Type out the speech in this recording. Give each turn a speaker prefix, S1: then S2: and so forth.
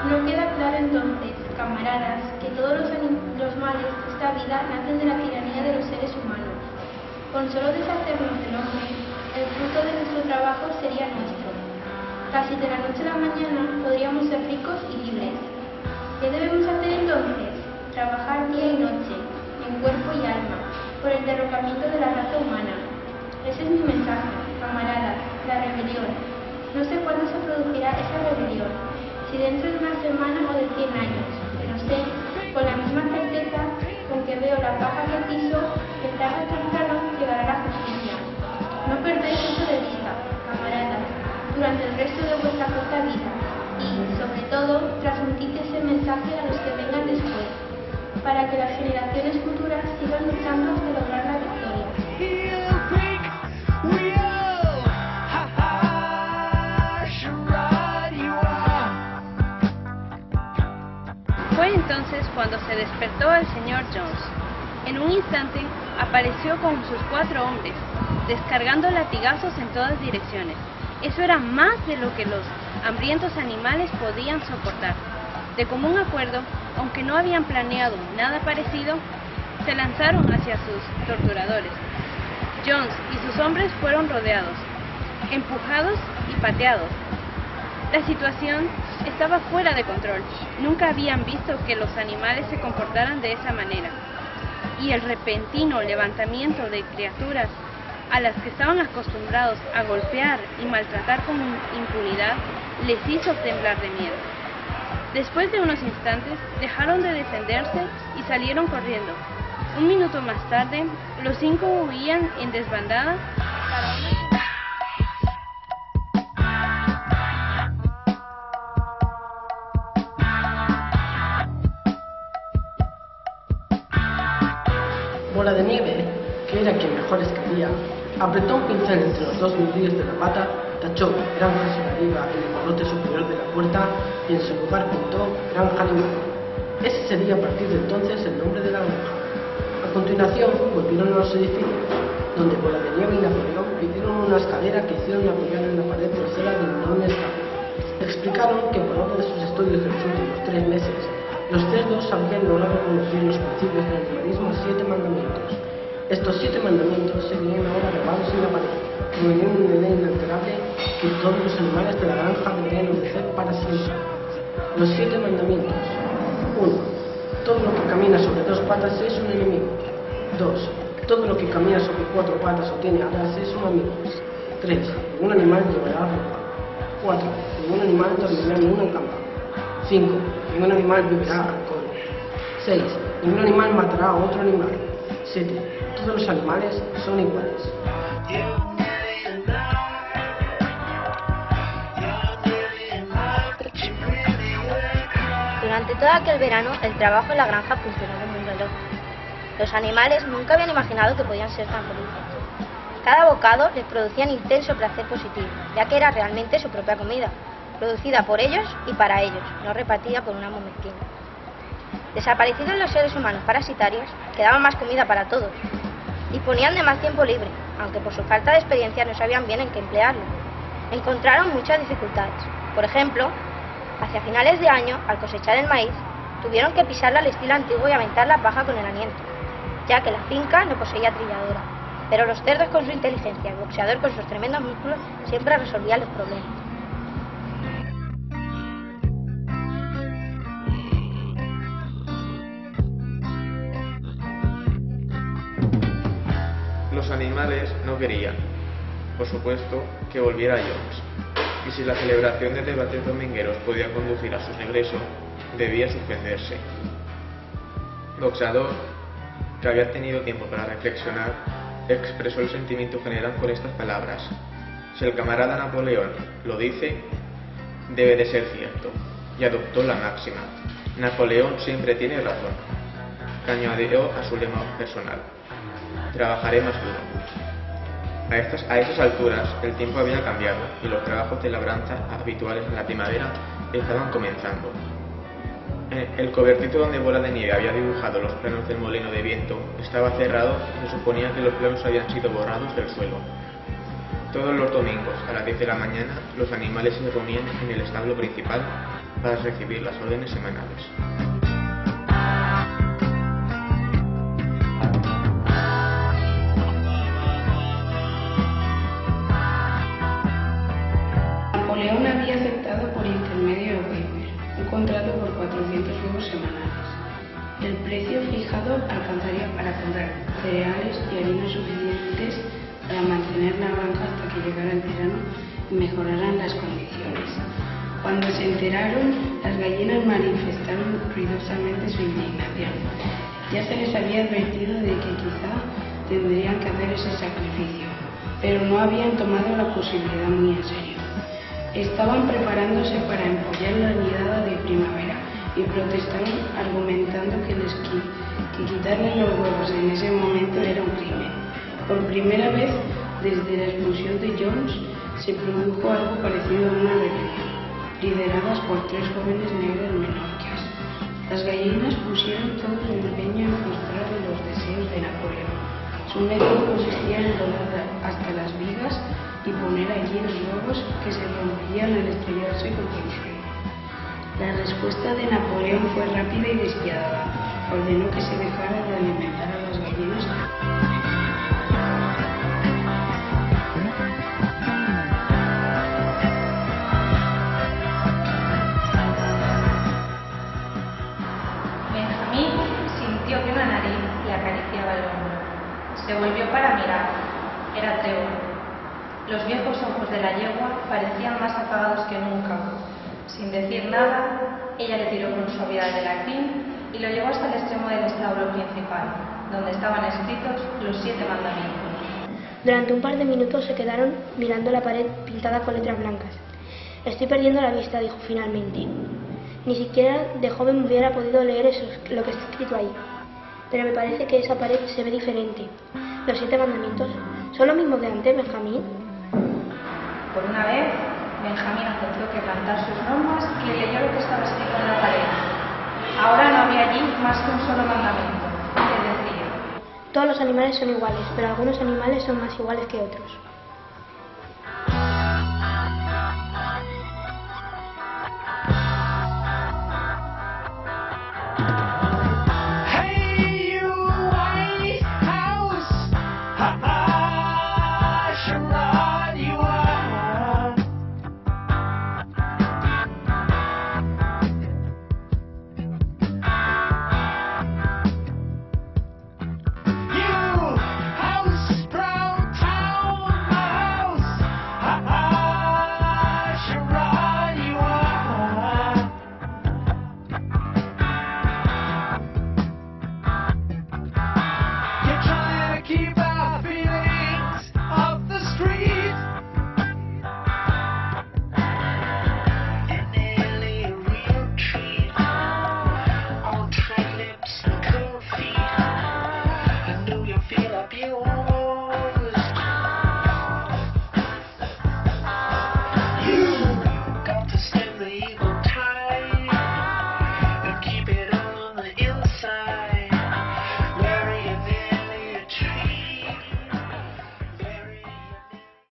S1: No queda claro entonces, camaradas, que todos los males de esta vida nacen de la tiranía de los seres humanos. Con solo deshacernos del hombre, el fruto de nuestro trabajo sería nuestro. Casi de la noche a la mañana podríamos ser ricos y libres. ¿Qué debemos hacer entonces? Trabajar día y noche, en cuerpo y alma, por el derrocamiento de la raza humana. Ese es mi mensaje, camaradas, la rebelión. No sé cuándo se producirá esa rebelión. Si dentro de una semana o de 100 años, pero sé, con la misma certeza con que veo la paja que piso, que tarde o temprano llegará la justicia. No perdáis eso de vista, camaradas, durante el resto de vuestra corta vida, y, sobre todo, transmitid ese mensaje a los que vengan después, para que las generaciones futuras sigan luchando hasta lograr la victoria.
S2: Fue entonces cuando se despertó el señor Jones. En un instante apareció con sus 4 hombres, descargando latigazos en todas direcciones. Eso era más de lo que los hambrientos animales podían soportar. De común acuerdo, aunque no habían planeado nada parecido, se lanzaron hacia sus torturadores. Jones y sus hombres fueron rodeados, empujados y pateados. La situación estaba fuera de control. Nunca habían visto que los animales se comportaran de esa manera. Y el repentino levantamiento de criaturas a las que estaban acostumbrados a golpear y maltratar con impunidad les hizo temblar de miedo. Después de unos instantes dejaron de defenderse y salieron corriendo. Un minuto más tarde, los 5 huían en desbandada para una...
S3: Bola de Nieve, que era quien mejor escribía, apretó un pincel entre los 2 nudillos de la pata, tachó Granja Solariva en el barrote superior de la puerta y en su lugar pintó Granja Limón. Ese sería a partir de entonces el nombre de la granja. A continuación volvieron a los edificios, donde Bola de Nieve y Napoleón pidieron una escalera que hicieron apoyar en la pared trasera del enorme escape. Explicaron que por uno de sus estudios de los últimos 3 meses, los cerdos habían logrado conocer los principios del animalismo 7 mandamientos. Estos 7 mandamientos serían ahora grabados en la pared, como en una ley inalterable que todos los animales de la granja deberían obedecer para siempre. Los 7 mandamientos. 1. Todo lo que camina sobre 2 patas es un enemigo. 2. Todo lo que camina sobre 4 patas o tiene alas es un amigo. 3. Ningún animal llevará ropa. 4. Ningún animal dormirá en una cama. 5. Ningún animal beberá alcohol. 6. Ningún animal matará a otro animal. 7. Todos los animales son iguales.
S4: Durante todo aquel verano, el trabajo en la granja funcionó como un reloj. Los animales nunca habían imaginado que podían ser tan felices. Cada bocado les producía un intenso placer positivo, ya que era realmente su propia comida, producida por ellos y para ellos, no repartida por un amo mezquino. Desaparecidos los seres humanos parasitarios, quedaba más comida para todos, disponían de más tiempo libre, aunque por su falta de experiencia no sabían bien en qué emplearlo. Encontraron muchas dificultades. Por ejemplo, hacia finales de año, al cosechar el maíz, tuvieron que pisarla al estilo antiguo y aventar la paja con el aliento, ya que la finca no poseía trilladora. Pero los cerdos con su inteligencia y el boxeador con sus tremendos músculos siempre resolvían los problemas.
S5: Los animales no querían, por supuesto, que volviera Jones, y si la celebración de debates domingueros podía conducir a su regreso, debía suspenderse. Boxeador, que había tenido tiempo para reflexionar, expresó el sentimiento general con estas palabras: si el camarada Napoleón lo dice, debe de ser cierto, y adoptó la máxima: Napoleón siempre tiene razón. que añadió a su lema personal: trabajaré más duro. A estas alturas el tiempo había cambiado y los trabajos de labranza habituales en la primavera estaban comenzando. El cobertizo donde Bola de Nieve había dibujado los planos del molino de viento estaba cerrado y se suponía que los planos habían sido borrados del suelo. Todos los domingos a las 10 de la mañana los animales se reunían en el establo principal para recibir las órdenes semanales.
S6: Napoleón había aceptado por intermedio de Weber un contrato por 400 huevos semanales. El precio fijado alcanzaría para comprar cereales y harinas suficientes para mantener la granja hasta que llegara el verano y mejoraran las condiciones. Cuando se enteraron, las gallinas manifestaron ruidosamente su indignación. Ya se les había advertido de que quizá tendrían que hacer ese sacrificio, pero no habían tomado la posibilidad muy en serio. Estaban preparándose para empollar la nidada de primavera y protestaron argumentando que quitarles los huevos en ese momento era un crimen. Por primera vez desde la expulsión de Jones se produjo algo parecido a una rebelión, lideradas por 3 jóvenes negros menorcas. Las gallinas pusieron todo su empeño en frustrar los deseos de Napoleón. Su método consistía en volar hasta las vigas y poner allí los huevos que se rompían al estrellarse contra el suelo. La respuesta de Napoleón fue rápida y despiadada. Ordenó que se dejara de alimentar a las gallinas.
S7: Benjamín sintió que una nariz le acariciaba el hombro. Se volvió para mirar. Era Trevor. Los viejos ojos de la yegua parecían más apagados que nunca. Sin decir nada, ella le tiró con suavidad del crin y lo llevó hasta el extremo del establo principal, donde estaban escritos los 7 mandamientos.
S1: Durante un par de minutos se quedaron mirando la pared pintada con letras blancas. Estoy perdiendo la vista, dijo finalmente. Ni siquiera de joven hubiera podido leer lo que está escrito ahí. Pero me parece que esa pared se ve diferente. Los 7 mandamientos son los mismos de antes, Benjamín.
S7: Por una vez, Benjamín aceptó quebrantar sus normas y leyó lo que estaba escrito en la pared. Ahora no había allí más que un solo mandamiento, que decía:
S1: todos los animales son iguales, pero algunos animales son más iguales que otros.